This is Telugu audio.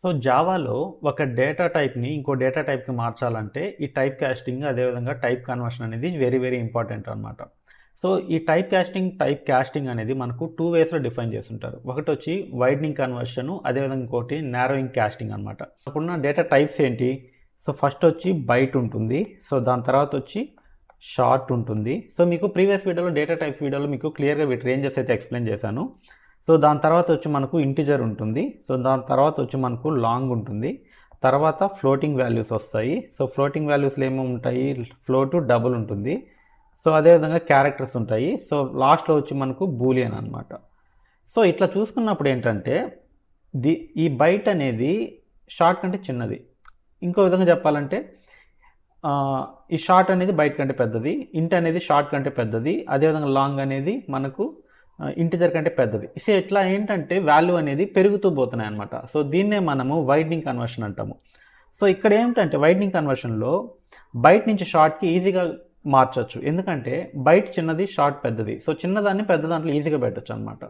సో జావాలో ఒక డేటా టైప్‌ని ఇంకో డేటా టైప్‌కి మార్చాలంటే ఈ టైప్ కాస్టింగ్ అదేవిధంగా టైప్ కన్వర్షన్ అనేది వెరీ ఇంపార్టెంట్ అనమాట. సో ఈ టైప్ కాస్టింగ్ అనేది మనకు 2 వేస్‌లో డిఫైన్ చేసుంటారు. ఒకటొచ్చి వైడనింగ్ కన్వర్షన్ అదేవిధంగా ఇంకోటి నారోయింగ్ కాస్టింగ్ అనమాట. మనకున్న డేటా టైప్స్ ఏంటి? సో ఫస్ట్ వచ్చి బైట్ ఉంటుంది. సో దాని తర్వాత వచ్చి షార్ట్ ఉంటుంది. సో మీకు ప్రీవియస్ వీడియోలో డేటా టైప్స్ వీడియోలో మీకు క్లియర్‌గా వీటి రేంజెస్ అయితే ఎక్స్‌ప్లెయిన్ చేశాను. సో దాని తర్వాత వచ్చి మనకు ఇంటిజర్ ఉంటుంది. సో దాని తర్వాత వచ్చి మనకు లాంగ్ ఉంటుంది. తర్వాత ఫ్లోటింగ్ వాల్యూస్ వస్తాయి. సో ఫ్లోటింగ్ వాల్యూస్లో ఏమేమి ఉంటాయి? ఫ్లోట్ డబుల్ ఉంటుంది. సో అదేవిధంగా క్యారెక్టర్స్ ఉంటాయి. సో లాస్ట్లో వచ్చి మనకు బూలియన్ అనమాట. సో ఇట్లా చూసుకున్నప్పుడు ఏంటంటే ఈ బైట్ అనేది షార్ట్ కంటే చిన్నది. ఇంకో విధంగా చెప్పాలంటే ఈ షార్ట్ అనేది బైట్ కంటే పెద్దది, ఇంట్ అనేది షార్ట్ కంటే పెద్దది, అదేవిధంగా లాంగ్ అనేది మనకు ఇంటిజర్ కంటే పెద్దది. సో ఇట్లా ఏంటంటే వాల్యూ అనేది పెరుగుతూ పోతున్నాయి అనమాట. సో దీన్నే మనము వైడనింగ్ కన్వర్షన్ అంటాము. సో ఇక్కడ ఏమిటంటే వైడనింగ్ కన్వర్షన్లో బైట్ నుంచి షార్ట్కి ఈజీగా మార్చొచ్చు. ఎందుకంటే బైట్ చిన్నది, షార్ట్ పెద్దది. సో చిన్నదాన్ని పెద్ద దాంట్లో ఈజీగా పెట్టచ్చు అనమాట.